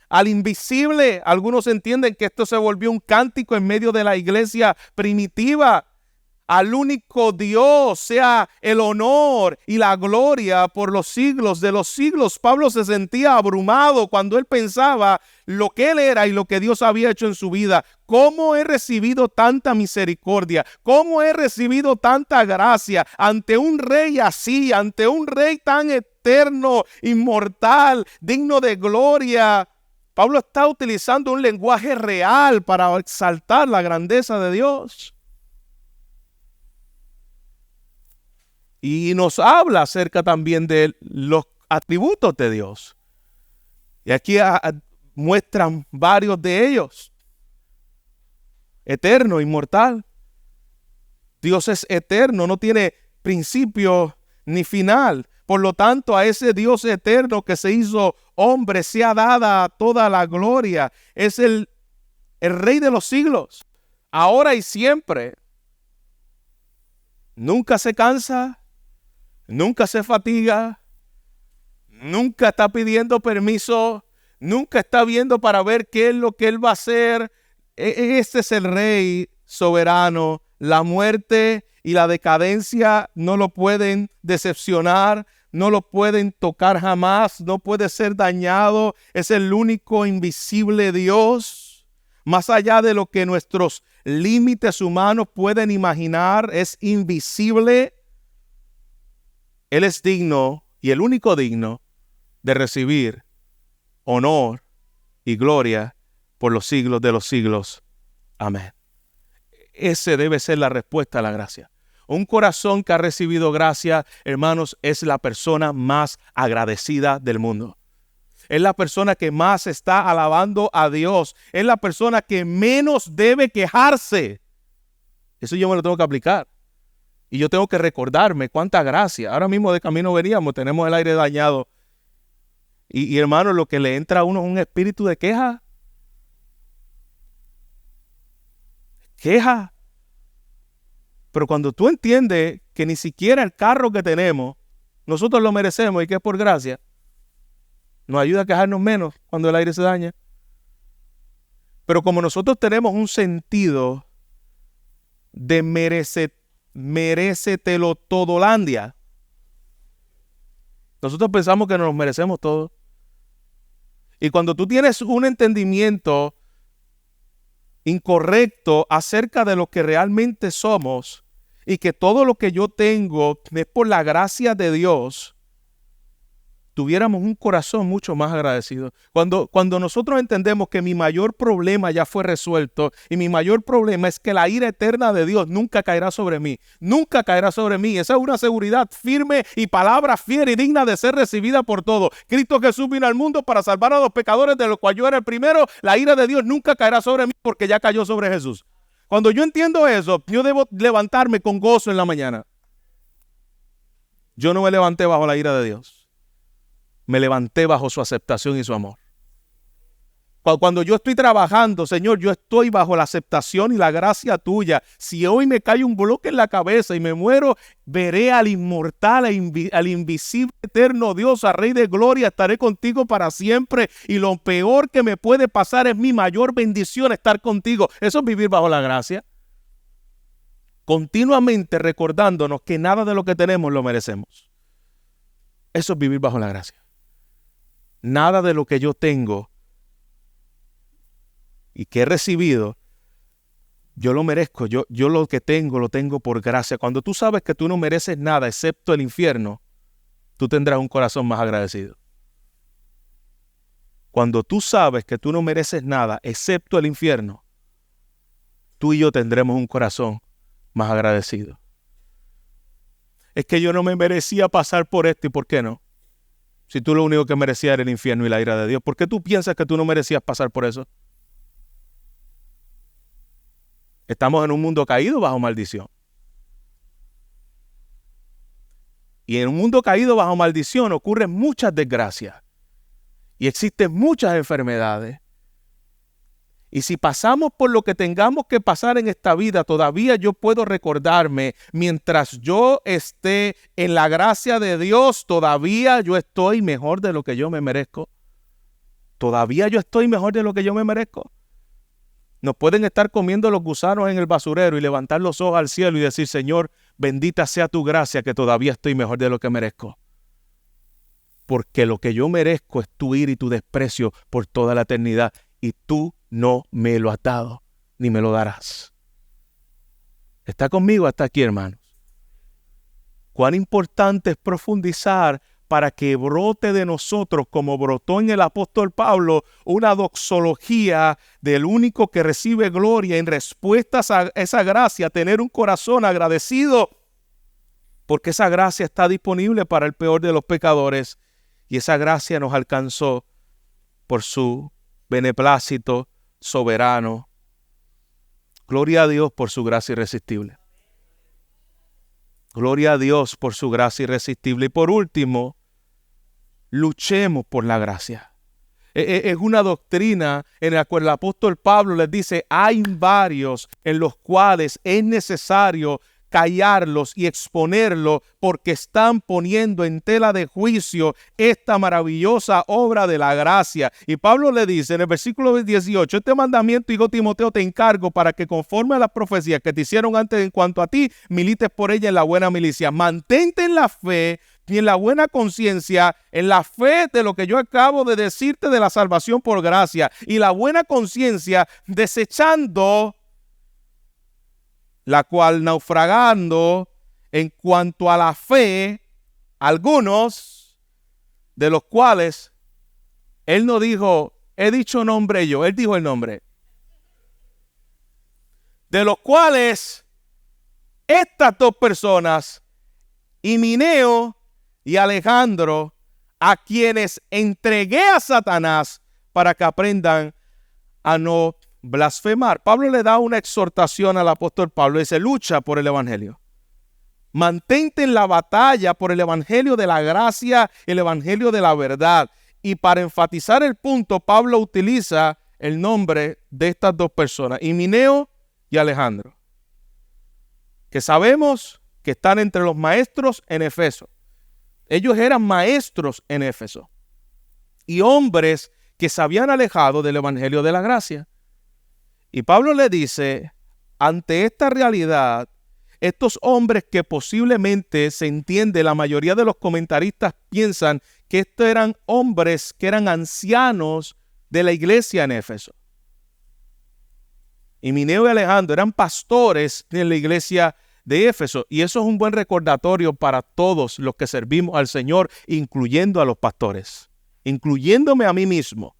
al invisible. Algunos entienden que esto se volvió un cántico en medio de la iglesia primitiva. Al único Dios sea el honor y la gloria por los siglos de los siglos. Pablo se sentía abrumado cuando él pensaba lo que él era y lo que Dios había hecho en su vida. ¿Cómo he recibido tanta misericordia? ¿Cómo he recibido tanta gracia ante un rey así, ante un rey tan eterno, inmortal, digno de gloria? Pablo está utilizando un lenguaje real para exaltar la grandeza de Dios. Y nos habla acerca también de los atributos de Dios. Y aquí muestran varios de ellos. Eterno, inmortal. Dios es eterno, no tiene principio ni final. Por lo tanto, a ese Dios eterno que se hizo hombre, sea dada toda la gloria. Es el Rey de los siglos, ahora y siempre. Nunca se cansa. Nunca se fatiga, nunca está pidiendo permiso, nunca está viendo para ver qué es lo que Él va a hacer. Este es el Rey soberano. La muerte y la decadencia no lo pueden decepcionar, no lo pueden tocar jamás, no puede ser dañado. Es el único invisible Dios. Más allá de lo que nuestros límites humanos pueden imaginar, es invisible. Él es digno y el único digno de recibir honor y gloria por los siglos de los siglos. Amén. Ese debe ser la respuesta a la gracia. Un corazón que ha recibido gracia, hermanos, es la persona más agradecida del mundo. Es la persona que más está alabando a Dios. Es la persona que menos debe quejarse. Eso yo me lo tengo que aplicar. Y yo tengo que recordarme cuánta gracia. Ahora mismo de camino veníamos, tenemos el aire dañado. Y hermano, lo que le entra a uno es un espíritu de queja. Queja. Pero cuando tú entiendes que ni siquiera el carro que tenemos, nosotros lo merecemos y que es por gracia, nos ayuda a quejarnos menos cuando el aire se daña. Pero como nosotros tenemos un sentido de merécetelo todolandia. Nosotros pensamos que nos merecemos todo. Y cuando tú tienes un entendimiento incorrecto acerca de lo que realmente somos y que todo lo que yo tengo es por la gracia de Dios, tuviéramos un corazón mucho más agradecido. Cuando nosotros entendemos que mi mayor problema ya fue resuelto y mi mayor problema es que la ira eterna de Dios nunca caerá sobre mí. Nunca caerá sobre mí. Esa es una seguridad firme y palabra fiel y digna de ser recibida por todos. Cristo Jesús vino al mundo para salvar a los pecadores, de los cuales yo era el primero. La ira de Dios nunca caerá sobre mí porque ya cayó sobre Jesús. Cuando yo entiendo eso, yo debo levantarme con gozo en la mañana. Yo no me levanté bajo la ira de Dios. Me levanté bajo su aceptación y su amor. Cuando yo estoy trabajando, Señor, yo estoy bajo la aceptación y la gracia tuya. Si hoy me cae un bloque en la cabeza y me muero, veré al inmortal, al invisible, eterno Dios, al Rey de Gloria. Estaré contigo para siempre. Y lo peor que me puede pasar es mi mayor bendición, estar contigo. Eso es vivir bajo la gracia. Continuamente recordándonos que nada de lo que tenemos lo merecemos. Eso es vivir bajo la gracia. Nada de lo que yo tengo y que he recibido, yo lo merezco. Yo lo que tengo, lo tengo por gracia. Cuando tú sabes que tú no mereces nada excepto el infierno, tú tendrás un corazón más agradecido. Cuando tú sabes que tú no mereces nada excepto el infierno, tú y yo tendremos un corazón más agradecido. Es que yo no me merecía pasar por esto, ¿y por qué no? Si tú lo único que merecías era el infierno y la ira de Dios, ¿por qué tú piensas que tú no merecías pasar por eso? Estamos en un mundo caído bajo maldición. Y en un mundo caído bajo maldición ocurren muchas desgracias. Y existen muchas enfermedades. Y si pasamos por lo que tengamos que pasar en esta vida, todavía yo puedo recordarme, mientras yo esté en la gracia de Dios, todavía yo estoy mejor de lo que yo me merezco. Todavía yo estoy mejor de lo que yo me merezco. Nos pueden estar comiendo los gusanos en el basurero y levantar los ojos al cielo y decir, Señor, bendita sea tu gracia, que todavía estoy mejor de lo que merezco. Porque lo que yo merezco es tu ira y tu desprecio por toda la eternidad. Y tú no me lo has dado, ni me lo darás. ¿Está conmigo hasta aquí, hermanos? Cuán importante es profundizar para que brote de nosotros, como brotó en el apóstol Pablo, una doxología del único que recibe gloria en respuesta a esa gracia, tener un corazón agradecido, porque esa gracia está disponible para el peor de los pecadores y esa gracia nos alcanzó por su beneplácito soberano. Gloria a Dios por su gracia irresistible. Gloria a Dios por su gracia irresistible. Y por último, luchemos por la gracia. Es una doctrina en la cual el apóstol Pablo les dice, hay varios en los cuales es necesario callarlos y exponerlos porque están poniendo en tela de juicio esta maravillosa obra de la gracia. Y Pablo le dice en el versículo 18, este mandamiento, hijo Timoteo, te encargo para que conforme a las profecías que te hicieron antes en cuanto a ti, milites por ella en la buena milicia. Mantente en la fe y en la buena conciencia, en la fe de lo que yo acabo de decirte de la salvación por gracia y la buena conciencia, desechando la cual naufragando en cuanto a la fe, algunos de los cuales él no dijo, he dicho nombre yo, él dijo el nombre, de los cuales estas dos personas, Himeneo y Alejandro, a quienes entregué a Satanás para que aprendan a no blasfemar. Pablo le da una exhortación al apóstol Pablo, dice, lucha por el evangelio. Mantente en la batalla por el evangelio de la gracia, el evangelio de la verdad. Y para enfatizar el punto, Pablo utiliza el nombre de estas dos personas, Himeneo y Alejandro, que sabemos que están entre los maestros en Éfeso. Ellos eran maestros en Éfeso y hombres que se habían alejado del evangelio de la gracia. Y Pablo le dice, ante esta realidad, estos hombres que posiblemente se entiende, la mayoría de los comentaristas piensan que estos eran hombres que eran ancianos de la iglesia en Éfeso. Himeneo y Alejandro eran pastores en la iglesia de Éfeso. Y eso es un buen recordatorio para todos los que servimos al Señor, incluyendo a los pastores, incluyéndome a mí mismo,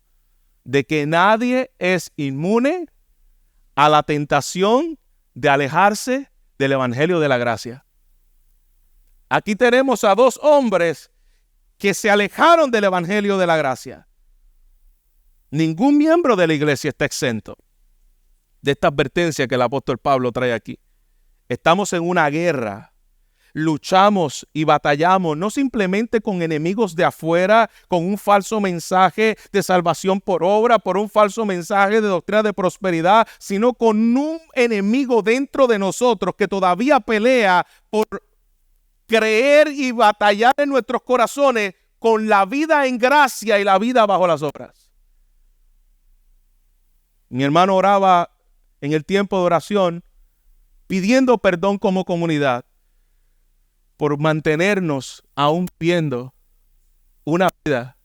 de que nadie es inmune a la tentación de alejarse del evangelio de la gracia. Aquí tenemos a dos hombres que se alejaron del evangelio de la gracia. Ningún miembro de la iglesia está exento de esta advertencia que el apóstol Pablo trae aquí. Estamos en una guerra. Luchamos y batallamos no simplemente con enemigos de afuera, con un falso mensaje de salvación por obra, por un falso mensaje de doctrina de prosperidad, sino con un enemigo dentro de nosotros que todavía pelea por creer y batallar en nuestros corazones con la vida en gracia y la vida bajo las obras. Mi hermano oraba en el tiempo de oración pidiendo perdón como comunidad por mantenernos aún viendo una vida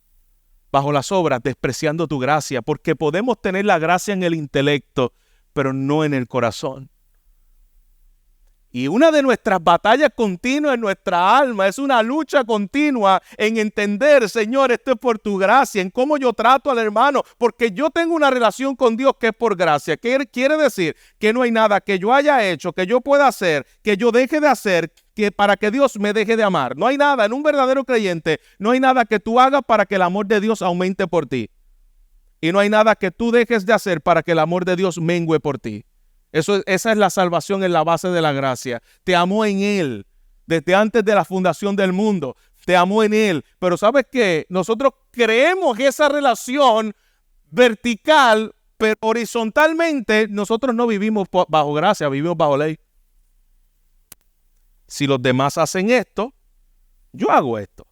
bajo las obras, despreciando tu gracia, porque podemos tener la gracia en el intelecto, pero no en el corazón. Y una de nuestras batallas continuas en nuestra alma es una lucha continua en entender, Señor, esto es por tu gracia, en cómo yo trato al hermano, porque yo tengo una relación con Dios que es por gracia. ¿Qué quiere decir? Que no hay nada que yo haya hecho, que yo pueda hacer, que yo deje de hacer, que para que Dios me deje de amar. No hay nada en un verdadero creyente, no hay nada que tú hagas para que el amor de Dios aumente por ti. Y no hay nada que tú dejes de hacer para que el amor de Dios mengue por ti. Esa es la salvación en la base de la gracia. Te amó en Él desde antes de la fundación del mundo. Te amó en Él. Pero ¿sabes qué? Nosotros creemos que esa relación vertical, pero horizontalmente, nosotros no vivimos bajo gracia, vivimos bajo ley. Si los demás hacen esto, yo hago esto.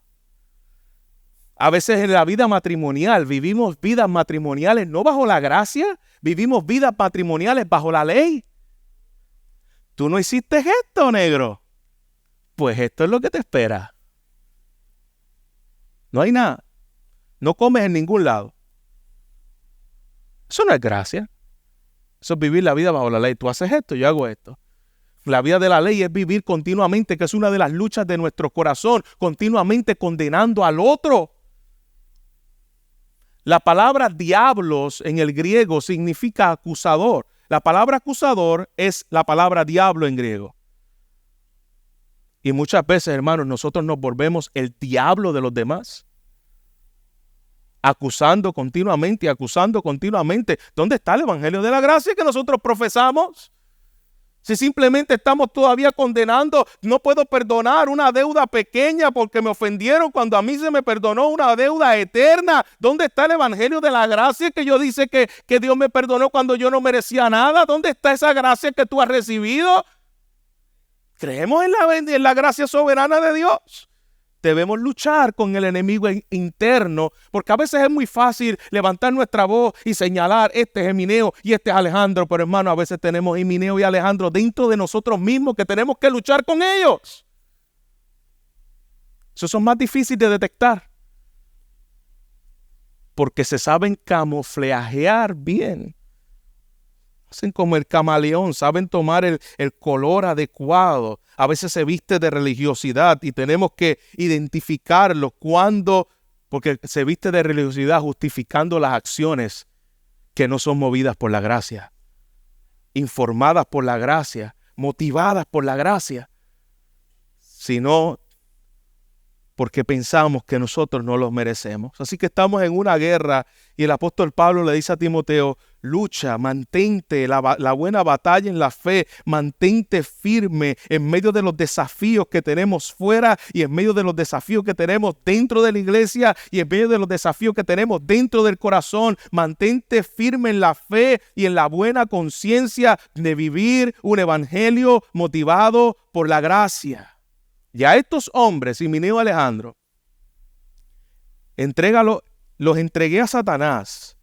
A veces en la vida matrimonial vivimos vidas matrimoniales no bajo la gracia, vivimos vidas matrimoniales bajo la ley. Tú no hiciste esto, negro. Pues esto es lo que te espera. No hay nada. No comes en ningún lado. Eso no es gracia. Eso es vivir la vida bajo la ley. Tú haces esto, yo hago esto. La vida de la ley es vivir continuamente, que es una de las luchas de nuestro corazón, continuamente condenando al otro. La palabra diablos en el griego significa acusador. La palabra acusador es la palabra diablo en griego. Y muchas veces, hermanos, nosotros nos volvemos el diablo de los demás. Acusando continuamente y acusando continuamente. ¿Dónde está el evangelio de la gracia que nosotros profesamos? Si simplemente estamos todavía condenando, no puedo perdonar una deuda pequeña porque me ofendieron cuando a mí se me perdonó una deuda eterna. ¿Dónde está el evangelio de la gracia que yo dice que Dios me perdonó cuando yo no merecía nada? ¿Dónde está esa gracia que tú has recibido? ¿Creemos en la gracia soberana de Dios? Debemos luchar con el enemigo interno, porque a veces es muy fácil levantar nuestra voz y señalar, este es Himeneo y este es Alejandro, pero hermano, a veces tenemos Himeneo y Alejandro dentro de nosotros mismos que tenemos que luchar con ellos. Esos son más difíciles de detectar, porque se saben camuflajear bien. Hacen como el camaleón, saben tomar el color adecuado. A veces se viste de religiosidad y tenemos que identificarlo porque se viste de religiosidad justificando las acciones que no son movidas por la gracia, informadas por la gracia, motivadas por la gracia, sino porque pensamos que nosotros no los merecemos. Así que estamos en una guerra y el apóstol Pablo le dice a Timoteo, lucha, mantente la buena batalla en la fe, mantente firme en medio de los desafíos que tenemos fuera y en medio de los desafíos que tenemos dentro de la iglesia y en medio de los desafíos que tenemos dentro del corazón. Mantente firme en la fe y en la buena conciencia de vivir un evangelio motivado por la gracia. Y a estos hombres, Himeneo y Alejandro, los entregué a Satanás.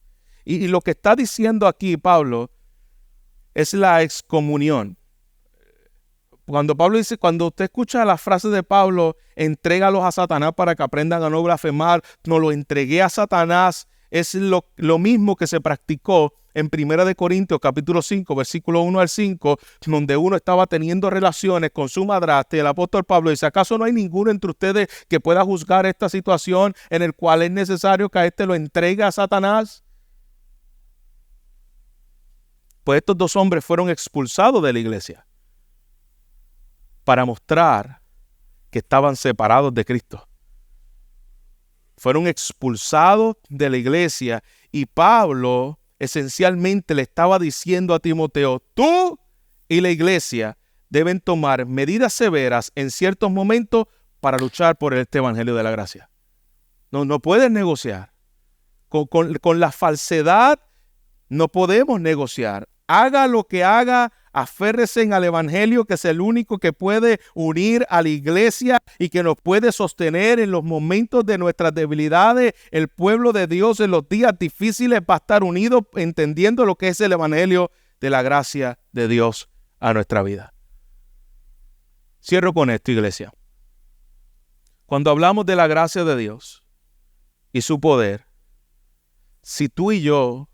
Y lo que está diciendo aquí Pablo es la excomunión. Cuando Pablo dice, cuando usted escucha la frase de Pablo, entrégalos a Satanás para que aprendan a no blasfemar, no lo entregué a Satanás, es lo mismo que se practicó en 1 Corintios capítulo 5, versículo 1 al 5, donde uno estaba teniendo relaciones con su madrastra, y el apóstol Pablo dice: ¿acaso no hay ninguno entre ustedes que pueda juzgar esta situación en el cual es necesario que a éste lo entregue a Satanás? Pues estos dos hombres fueron expulsados de la iglesia para mostrar que estaban separados de Cristo. Fueron expulsados de la iglesia y Pablo esencialmente le estaba diciendo a Timoteo: tú y la iglesia deben tomar medidas severas en ciertos momentos para luchar por este evangelio de la gracia. No puedes negociar. Con la falsedad no podemos negociar. Haga lo que haga, aférrese al evangelio, que es el único que puede unir a la iglesia y que nos puede sostener en los momentos de nuestras debilidades. El pueblo de Dios en los días difíciles va a estar unido entendiendo lo que es el evangelio de la gracia de Dios a nuestra vida. Cierro con esto, iglesia. Cuando hablamos de la gracia de Dios y su poder, si tú y yo,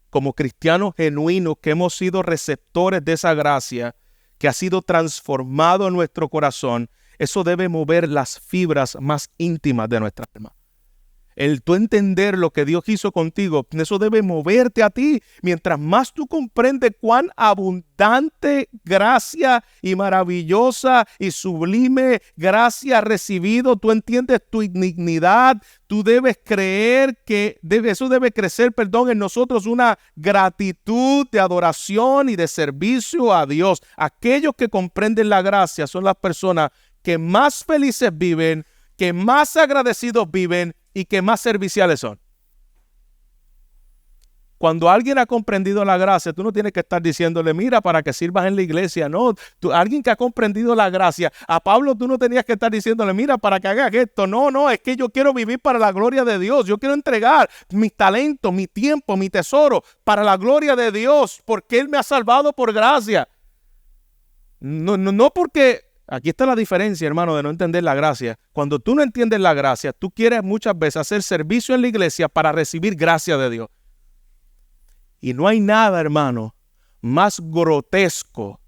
como cristianos genuinos que hemos sido receptores de esa gracia que ha sido transformado en nuestro corazón, eso debe mover las fibras más íntimas de nuestra alma. El tú entender lo que Dios hizo contigo, eso debe moverte a ti. Mientras más tú comprendes cuán abundante gracia y maravillosa y sublime gracia has recibido, tú entiendes tu indignidad, tú debes creer que eso debe crecer, en nosotros una gratitud de adoración y de servicio a Dios. Aquellos que comprenden la gracia son las personas que más felices viven, que más agradecidos viven y que más serviciales son. Cuando alguien ha comprendido la gracia, tú no tienes que estar diciéndole: mira, para que sirvas en la iglesia. No, alguien que ha comprendido la gracia, a Pablo tú no tenías que estar diciéndole: mira, para que hagas esto. No, es que yo quiero vivir para la gloria de Dios. Yo quiero entregar mis talentos, mi tiempo, mi tesoro para la gloria de Dios, porque Él me ha salvado por gracia. No porque... Aquí está la diferencia, hermano, de no entender la gracia. Cuando tú no entiendes la gracia, tú quieres muchas veces hacer servicio en la iglesia para recibir gracia de Dios. Y no hay nada, hermano, más grotesco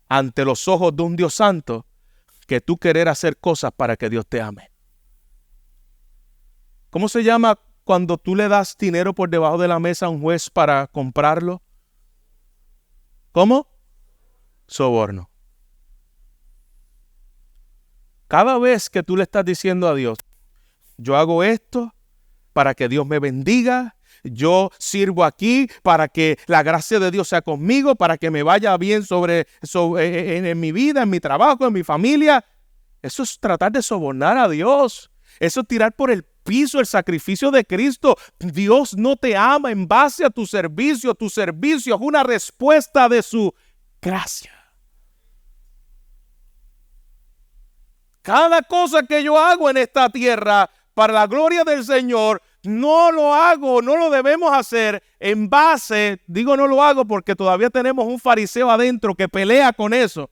ante los ojos de un Dios santo que tú querer hacer cosas para que Dios te ame. ¿Cómo se llama cuando tú le das dinero por debajo de la mesa a un juez para comprarlo? ¿Cómo? Soborno. Cada vez que tú le estás diciendo a Dios: yo hago esto para que Dios me bendiga, yo sirvo aquí para que la gracia de Dios sea conmigo, para que me vaya bien en mi vida, en mi trabajo, en mi familia. Eso es tratar de sobornar a Dios. Eso es tirar por el piso el sacrificio de Cristo. Dios no te ama en base a tu servicio. Tu servicio es una respuesta de su gracia. Cada cosa que yo hago en esta tierra para la gloria del Señor, no lo debemos hacer en base, no lo hago porque todavía tenemos un fariseo adentro que pelea con eso.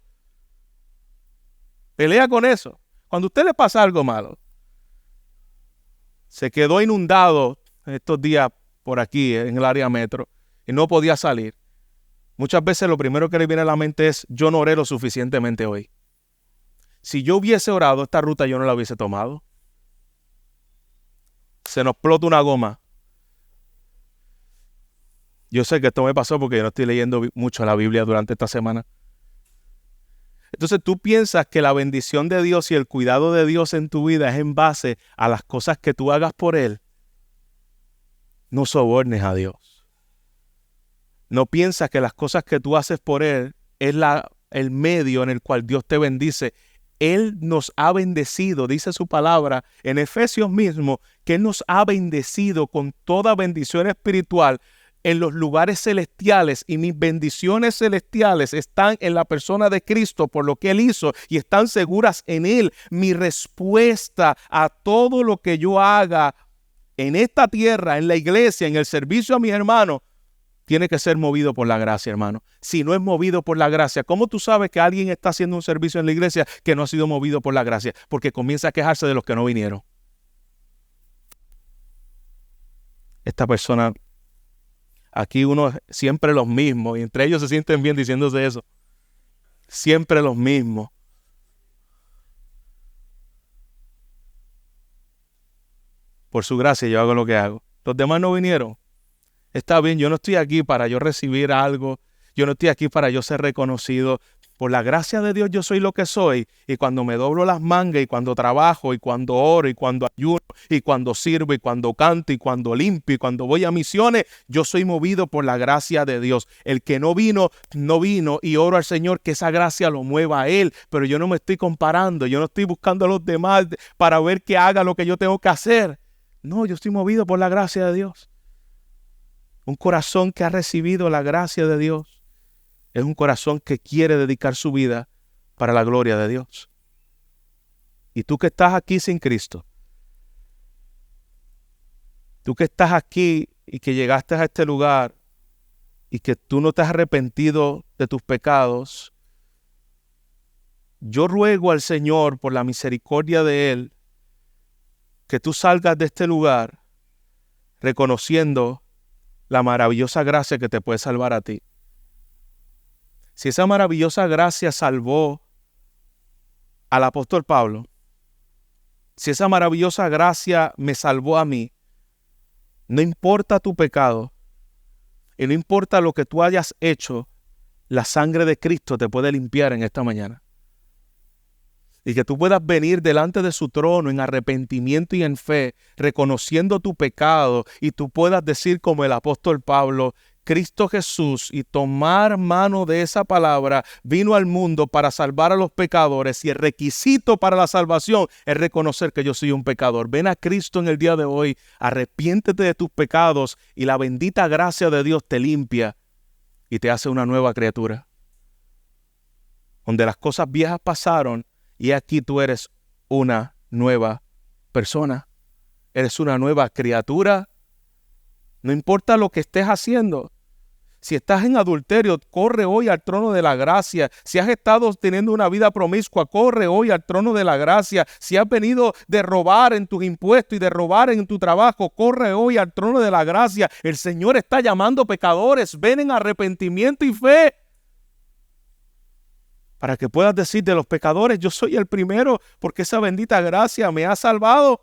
Pelea con eso. Cuando a usted le pasa algo malo, se quedó inundado estos días por aquí en el área metro y no podía salir. Muchas veces lo primero que le viene a la mente es: yo no oré lo suficientemente hoy. Si yo hubiese orado, esta ruta yo no la hubiese tomado. Se nos explota una goma. Yo sé que esto me pasó porque yo no estoy leyendo mucho la Biblia durante esta semana. Entonces tú piensas que la bendición de Dios y el cuidado de Dios en tu vida es en base a las cosas que tú hagas por Él. No sobornes a Dios. No piensas que las cosas que tú haces por Él es el medio en el cual Dios te bendice. Él nos ha bendecido, dice su palabra en Efesios mismo, que Él nos ha bendecido con toda bendición espiritual en los lugares celestiales, y mis bendiciones celestiales están en la persona de Cristo por lo que Él hizo y están seguras en Él. Mi respuesta a todo lo que yo haga en esta tierra, en la iglesia, en el servicio a mis hermanos, tiene que ser movido por la gracia, hermano. Si no es movido por la gracia, ¿cómo tú sabes que alguien está haciendo un servicio en la iglesia que no ha sido movido por la gracia? Porque comienza a quejarse de los que no vinieron. Esta persona Aquí uno siempre los mismos y entre ellos se sienten bien diciéndose eso. Siempre los mismos. Por su gracia yo hago lo que hago. Los demás no vinieron. Está bien, yo no estoy aquí para yo recibir algo. Yo no estoy aquí para yo ser reconocido. Por la gracia de Dios yo soy lo que soy. Y cuando me doblo las mangas y cuando trabajo y cuando oro y cuando ayuno y cuando sirvo y cuando canto y cuando limpio y cuando voy a misiones, yo soy movido por la gracia de Dios. El que no vino, no vino, y oro al Señor que esa gracia lo mueva a Él. Pero yo no me estoy comparando, yo no estoy buscando a los demás para ver que haga lo que yo tengo que hacer. No, yo estoy movido por la gracia de Dios. Un corazón que ha recibido la gracia de Dios es un corazón que quiere dedicar su vida para la gloria de Dios. Y tú que estás aquí sin Cristo, tú que estás aquí y que llegaste a este lugar y que tú no te has arrepentido de tus pecados, yo ruego al Señor por la misericordia de Él que tú salgas de este lugar reconociendo la maravillosa gracia que te puede salvar a ti. Si esa maravillosa gracia salvó al apóstol Pablo, si esa maravillosa gracia me salvó a mí, no importa tu pecado y no importa lo que tú hayas hecho, la sangre de Cristo te puede limpiar en esta mañana. Y que tú puedas venir delante de su trono en arrepentimiento y en fe, reconociendo tu pecado, y tú puedas decir como el apóstol Pablo, Cristo Jesús, y tomar mano de esa palabra, vino al mundo para salvar a los pecadores, y el requisito para la salvación es reconocer que yo soy un pecador. Ven a Cristo en el día de hoy, arrepiéntete de tus pecados, y la bendita gracia de Dios te limpia y te hace una nueva criatura. Donde las cosas viejas pasaron, y aquí tú eres una nueva persona. Eres una nueva criatura. No importa lo que estés haciendo. Si estás en adulterio, corre hoy al trono de la gracia. Si has estado teniendo una vida promiscua, corre hoy al trono de la gracia. Si has venido de robar en tus impuestos y de robar en tu trabajo, corre hoy al trono de la gracia. El Señor está llamando pecadores. Ven en arrepentimiento y fe. Para que puedas decir de los pecadores, yo soy el primero porque esa bendita gracia me ha salvado.